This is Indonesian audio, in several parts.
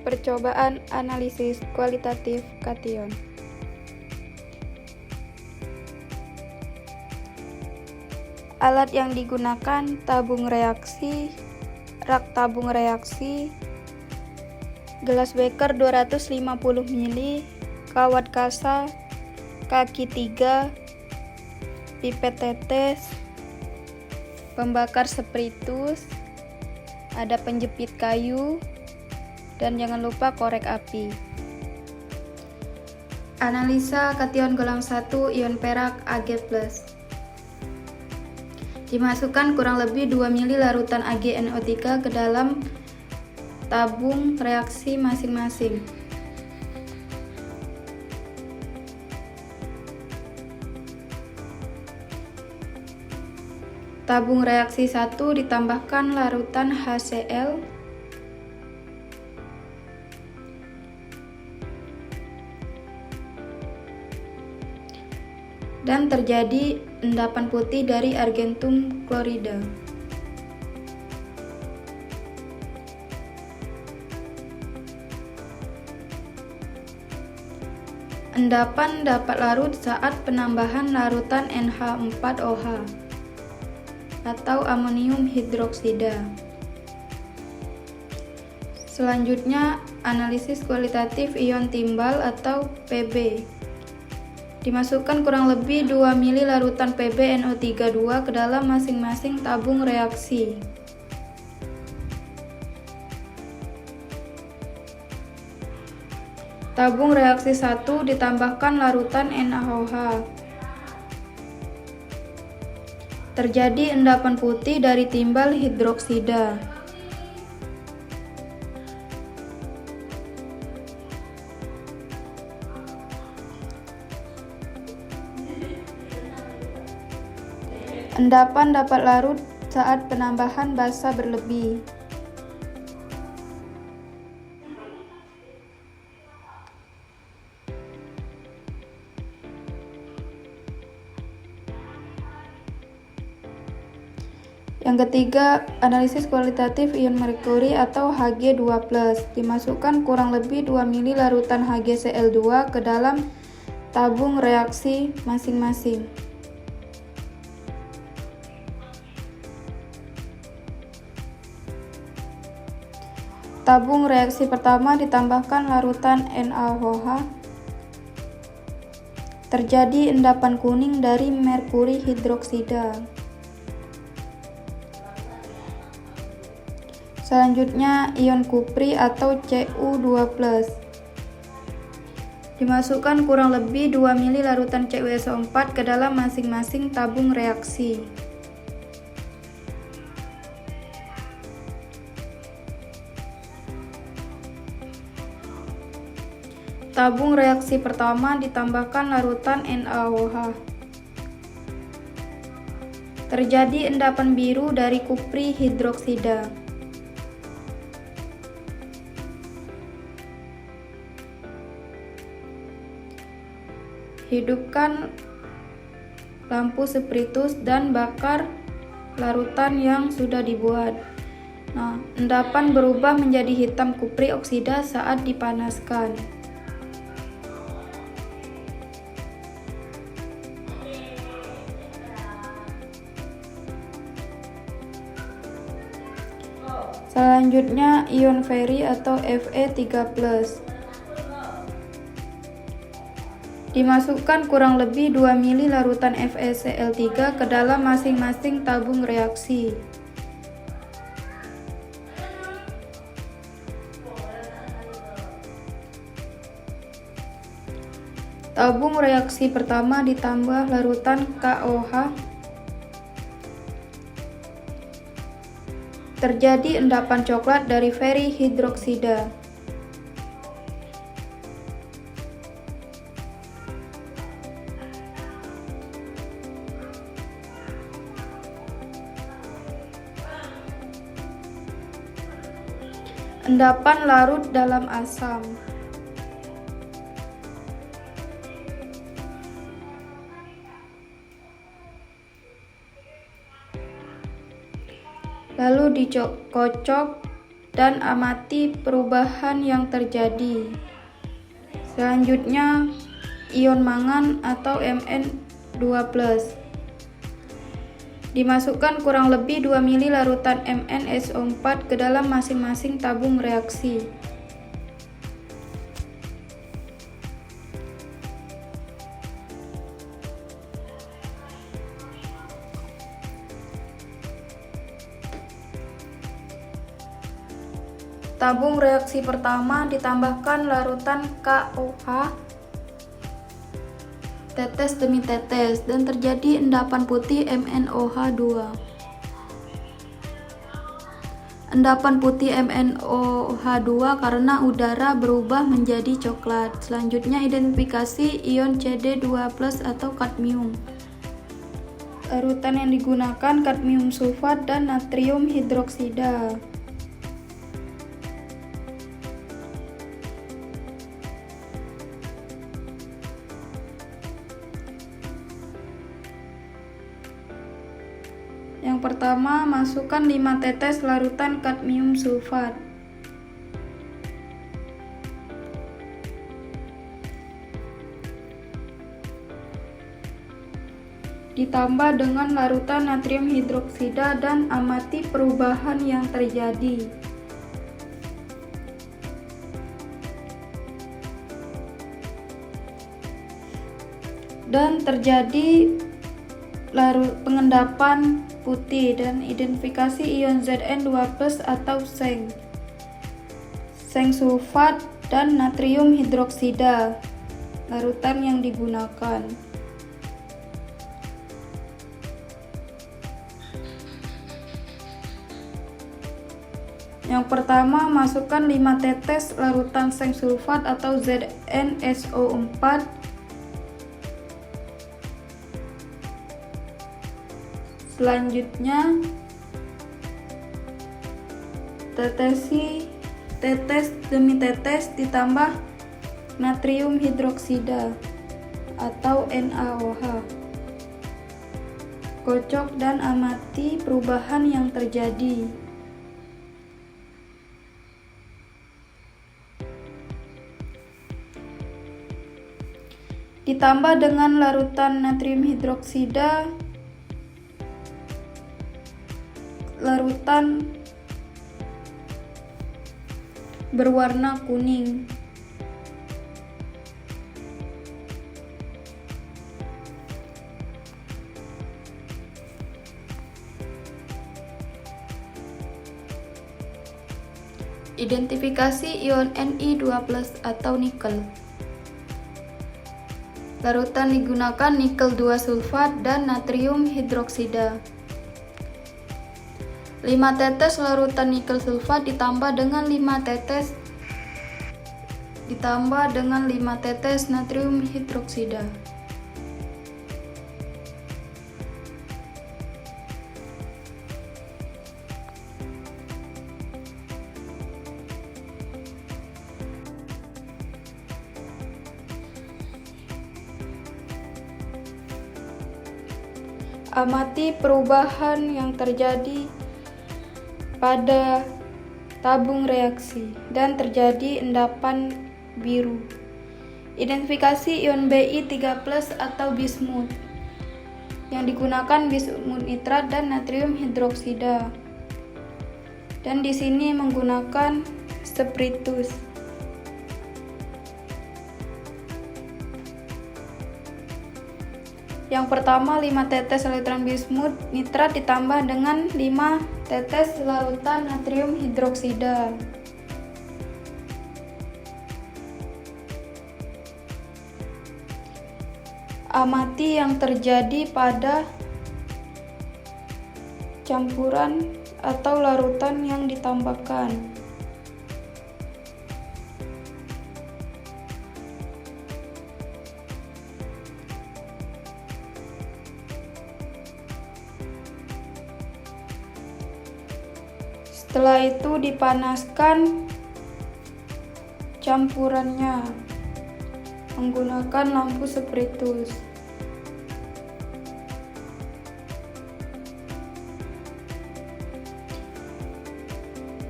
Percobaan analisis kualitatif kation. Alat yang digunakan tabung reaksi, rak tabung reaksi, gelas beker 250 ml, kawat kasa, kaki 3, pipet tetes, pembakar spiritus, ada penjepit kayu, dan jangan lupa korek api. Analisa kation golongan 1 ion perak Ag+. Dimasukkan kurang lebih 2 ml larutan AgNO3 ke dalam tabung reaksi masing-masing. Tabung reaksi 1 ditambahkan larutan HCl dan terjadi endapan putih dari argentum klorida. Endapan dapat larut saat penambahan larutan NH4OH atau amonium hidroksida. Selanjutnya, analisis kualitatif ion timbal atau Pb. Dimasukkan kurang lebih 2 ml larutan PbNO32 ke dalam masing-masing tabung reaksi. Tabung reaksi 1 ditambahkan larutan NaOH. Terjadi endapan putih dari timbal hidroksida. Endapan dapat larut saat penambahan basa berlebih. Yang ketiga, analisis kualitatif ion merkuri atau Hg2+. Dimasukkan kurang lebih 2 ml larutan HgCl2 ke dalam tabung reaksi masing-masing. Tabung reaksi pertama ditambahkan larutan NaOH. Terjadi endapan kuning dari merkuri hidroksida. Selanjutnya, ion kupri atau Cu2+. Dimasukkan kurang lebih 2 ml larutan CuSO4 ke dalam masing-masing tabung reaksi. Tabung reaksi pertama ditambahkan larutan NaOH. Terjadi endapan biru dari kupri hidroksida. Hidupkan lampu spiritus dan bakar larutan yang sudah dibuat. Endapan berubah menjadi hitam kupri oksida saat dipanaskan. Selanjutnya, ion feri atau Fe3+. Dimasukkan kurang lebih 2 ml larutan FeCl3 ke dalam masing-masing tabung reaksi. Tabung reaksi pertama ditambah larutan KOH. Terjadi endapan coklat dari feri hidroksida. Endapan larut dalam asam. Lalu dikocok dan amati perubahan yang terjadi. Selanjutnya, ion mangan atau Mn2+. Dimasukkan kurang lebih 2 mili larutan MnSO4 ke dalam masing-masing tabung reaksi. Tabung reaksi pertama ditambahkan larutan KOH tetes demi tetes dan terjadi endapan putih MnOH2. Endapan putih MnOH2 karena udara berubah menjadi coklat. Selanjutnya identifikasi ion Cd2+ atau kadmium. Larutan yang digunakan kadmium sulfat dan natrium hidroksida. Yang pertama, masukkan 5 tetes larutan kadmium sulfat. Ditambah dengan larutan natrium hidroksida dan amati perubahan yang terjadi. Dan terjadi pengendapan putih dan identifikasi ion Zn2+ atau seng sulfat dan natrium hidroksida, larutan yang digunakan. Yang pertama, masukkan 5 tetes larutan seng sulfat atau ZnSO4 Selanjutnya, tetes demi tetes ditambah natrium hidroksida atau NaOH. Kocok dan amati perubahan yang terjadi. Ditambah dengan larutan natrium hidroksida, larutan berwarna kuning. Identifikasi ion Ni2+ atau nikel. Larutan digunakan nikel 2 sulfat dan natrium hidroksida. 5 tetes larutan nikel sulfat ditambah dengan 5 tetes natrium hidroksida. Amati perubahan yang terjadi pada tabung reaksi dan terjadi endapan biru. Identifikasi ion Bi3+ atau bismut. Yang digunakan bismut nitrat dan natrium hidroksida. Dan di sini menggunakan spiritus. Yang pertama, 5 tetes larutan bismut nitrat ditambah dengan 5 tetes larutan natrium hidroksida. Amati yang terjadi pada campuran atau larutan yang ditambahkan. Setelah itu dipanaskan campurannya menggunakan lampu spiritus.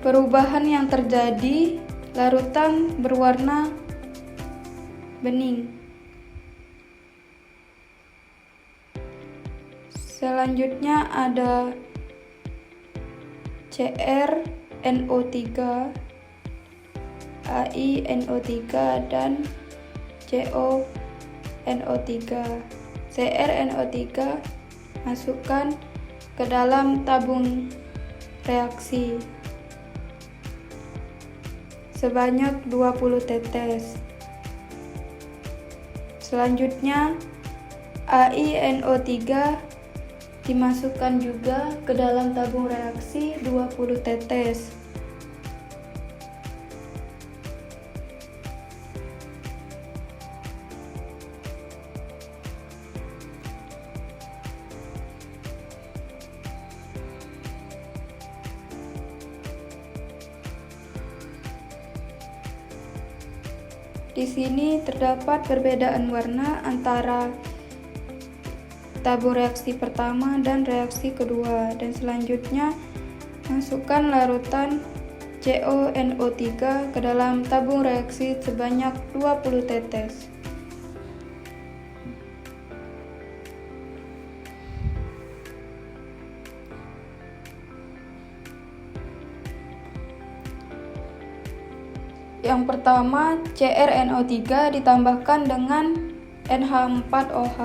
Perubahan yang terjadi, larutan berwarna bening. Selanjutnya ada CrNO3, AiNO3, dan CONO3. CrNO3 masukkan ke dalam tabung reaksi sebanyak 20 tetes. Selanjutnya AiNO3 dimasukkan juga ke dalam tabung reaksi 20 tetes. Di sini terdapat perbedaan warna antara tabung reaksi pertama dan reaksi kedua. Dan selanjutnya masukkan larutan CONO3 ke dalam tabung reaksi sebanyak 20 tetes. Yang pertama, CrNO3 ditambahkan dengan NH4OH.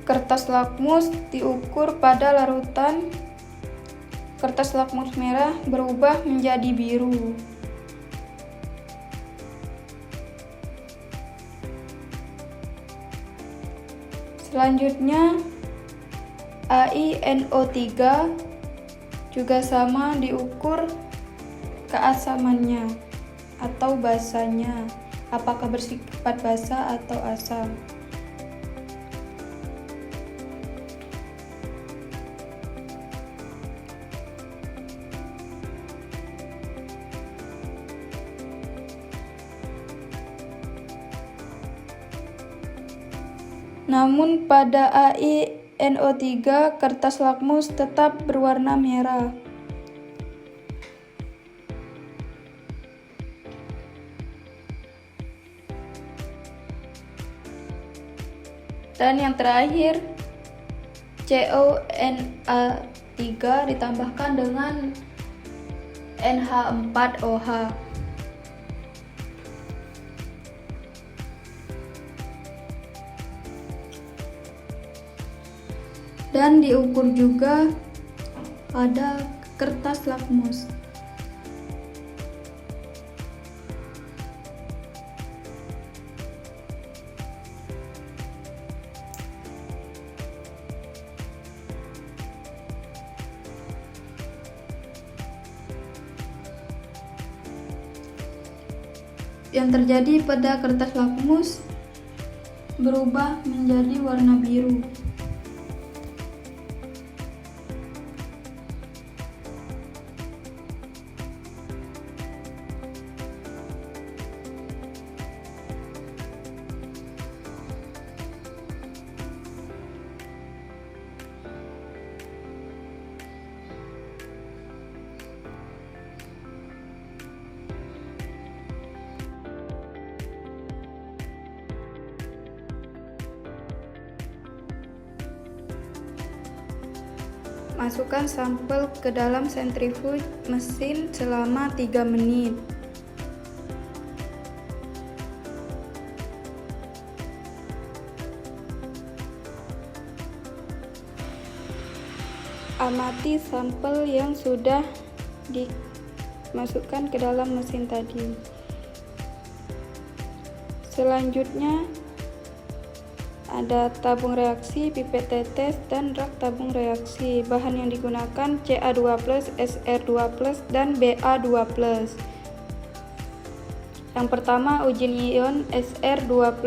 Kertas lakmus diukur pada larutan. Kertas lakmus merah berubah menjadi biru. Selanjutnya AiNO3 juga sama, diukur keasamannya atau basanya, apakah bersifat basa atau asam. Namun pada AiNO3 kertas lakmus tetap berwarna merah. Dan yang terakhir, CONA3 ditambahkan dengan NH4OH. Dan diukur juga pada kertas lakmus. Yang terjadi pada kertas lakmus berubah menjadi warna biru. Masukkan sampel ke dalam sentrifuge mesin selama 3 menit. Amati sampel yang sudah dimasukkan ke dalam mesin tadi. Selanjutnya ada tabung reaksi, pipet tetes, dan rak tabung reaksi. Bahan yang digunakan Ca2+, Sr2+, dan Ba2+. Yang pertama, uji ion Sr2+.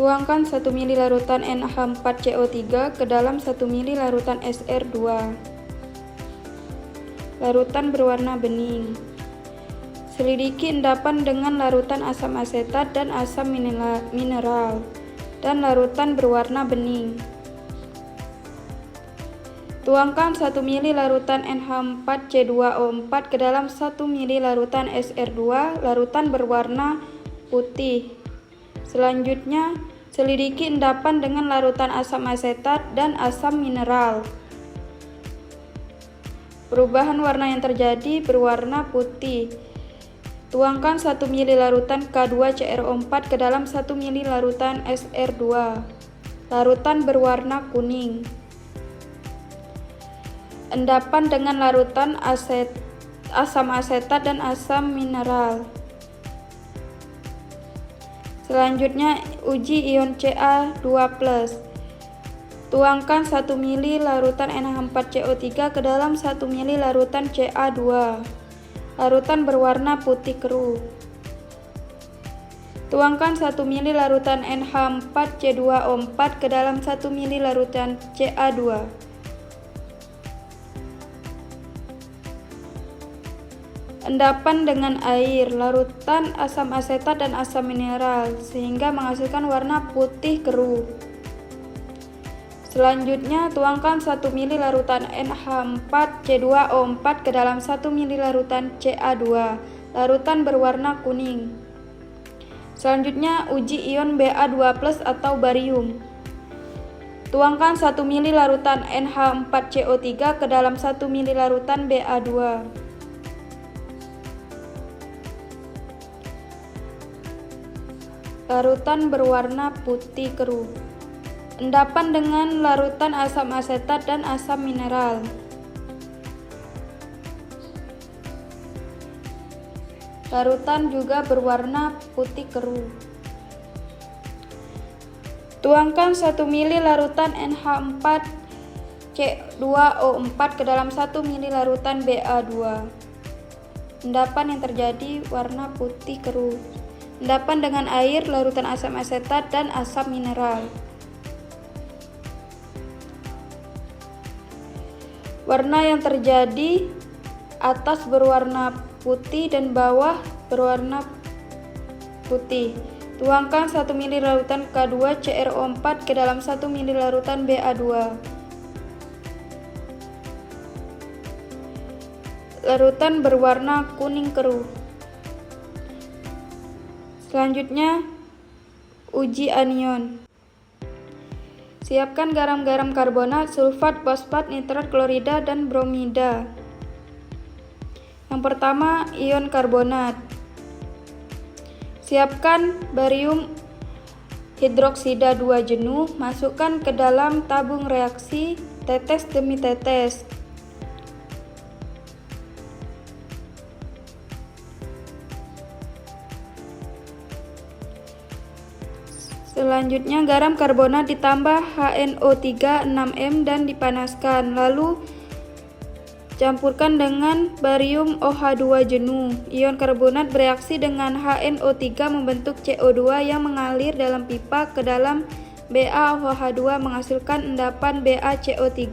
Tuangkan 1 ml larutan NH4CO3 ke dalam 1 ml larutan SR2. Larutan berwarna bening. Selidiki endapan dengan larutan asam asetat dan asam mineral dan larutan berwarna bening. Tuangkan 1 ml larutan NH4C2O4 ke dalam 1 ml larutan SR2, larutan berwarna putih. Selanjutnya, selidiki endapan dengan larutan asam asetat dan asam mineral. Perubahan warna yang terjadi berwarna putih. Tuangkan 1 ml larutan K2CrO4 ke dalam 1 ml larutan SR2. Larutan berwarna kuning. Endapan dengan larutan asam asetat dan asam mineral. Selanjutnya, uji ion Ca2+. Tuangkan 1 ml larutan NH4CO3 ke dalam 1 ml larutan Ca2. Larutan berwarna putih keruh. Tuangkan 1 ml larutan NH4C2O4 ke dalam 1 ml larutan Ca2. Endapan dengan air, larutan asam asetat dan asam mineral sehingga menghasilkan warna putih keruh. Selanjutnya, tuangkan 1 ml larutan NH4C2O4 ke dalam 1 ml larutan Ca2. Larutan berwarna kuning. Selanjutnya, uji ion Ba2+ atau barium. Tuangkan 1 ml larutan NH4CO3 ke dalam 1 ml larutan Ba2. Larutan berwarna putih keruh. Endapan dengan larutan asam asetat dan asam mineral. Larutan juga berwarna putih keruh. Tuangkan 1 ml larutan NH4C2O4 ke dalam 1 ml larutan Ba2. Endapan yang terjadi warna putih keruh. Endapan dengan air, larutan asam asetat dan asam mineral. Warna yang terjadi, atas berwarna putih dan bawah berwarna putih. Tuangkan 1 ml larutan K2CrO4 ke dalam 1 ml larutan Ba2. Larutan berwarna kuning keruh. Selanjutnya, uji anion. Siapkan garam-garam karbonat, sulfat, fosfat, nitrat, klorida, dan bromida. Yang pertama, ion karbonat. Siapkan barium hidroksida 2 jenuh, masukkan ke dalam tabung reaksi tetes demi tetes. Selanjutnya, garam karbonat ditambah HNO3 6M dan dipanaskan. Lalu campurkan dengan barium OH2 jenuh. Ion karbonat bereaksi dengan HNO3 membentuk CO2 yang mengalir dalam pipa ke dalam BaOH2 menghasilkan endapan BaCO3.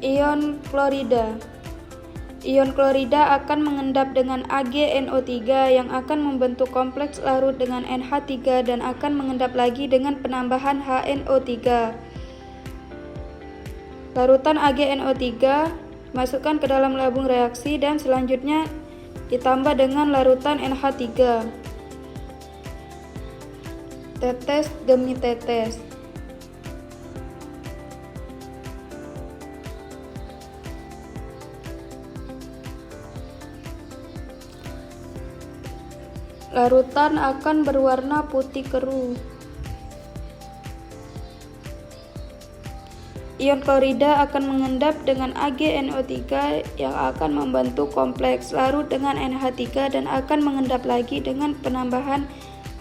Ion klorida. Ion klorida akan mengendap dengan AgNO3 yang akan membentuk kompleks larut dengan NH3 dan akan mengendap lagi dengan penambahan HNO3. Larutan AgNO3 masukkan ke dalam tabung reaksi dan selanjutnya ditambah dengan larutan NH3. Tetes demi tetes. Larutan akan berwarna putih keruh. Ion klorida akan mengendap dengan AgNO3 yang akan membentuk kompleks larut dengan NH3 dan akan mengendap lagi dengan penambahan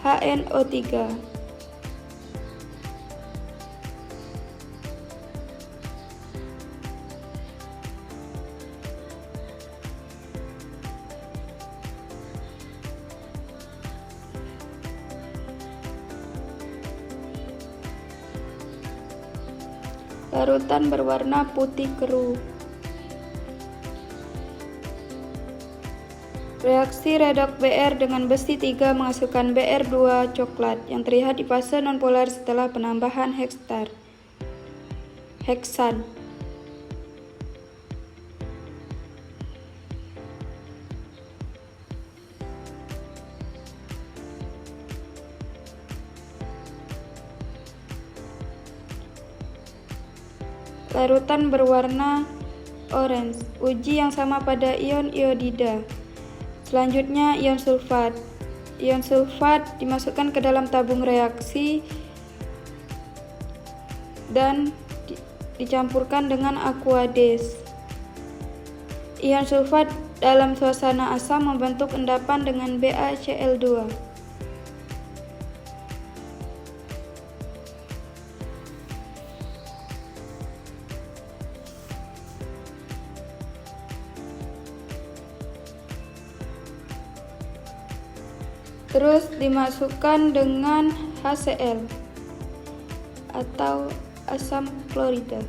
HNO3. Larutan berwarna putih keruh. Reaksi redoks Br dengan besi 3 menghasilkan Br2 coklat yang terlihat di fase nonpolar setelah penambahan heksan. Larutan berwarna orange. Uji yang sama pada ion iodida. Selanjutnya ion sulfat. Ion sulfat dimasukkan ke dalam tabung reaksi dan dicampurkan dengan aqueous. Ion sulfat dalam suasana asam membentuk endapan dengan BaCl2. Terus dimasukkan dengan HCl atau asam klorida.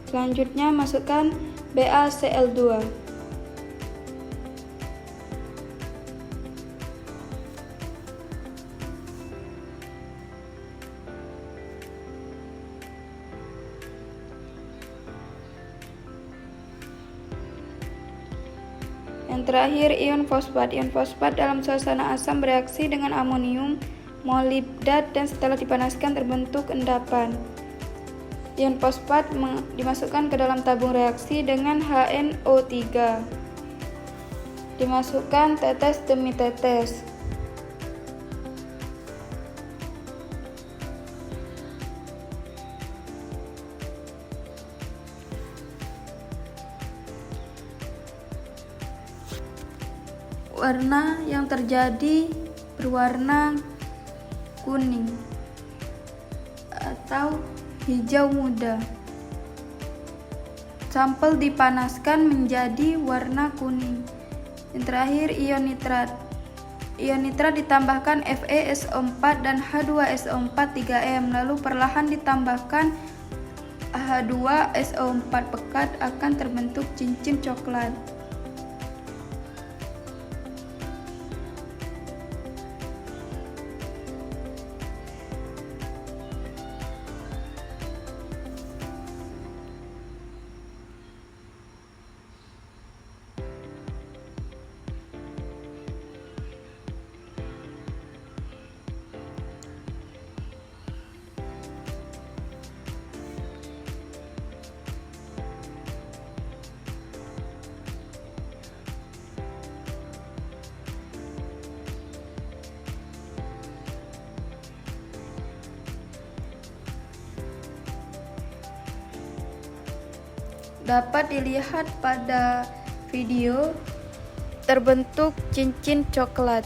Selanjutnya masukkan BaCl2. Yang terakhir ion fosfat. Ion fosfat dalam suasana asam bereaksi dengan amonium molibdat dan setelah dipanaskan terbentuk endapan. Ion fosfat dimasukkan ke dalam tabung reaksi dengan HNO3. Dimasukkan tetes demi tetes. Warna yang terjadi berwarna kuning atau hijau muda. Sampel dipanaskan menjadi warna kuning. Yang terakhir ion nitrat. Ion nitrat ditambahkan FeSO4 dan H2SO4 3M lalu perlahan ditambahkan H2SO4 pekat akan terbentuk cincin coklat. Dapat dilihat pada video terbentuk cincin coklat.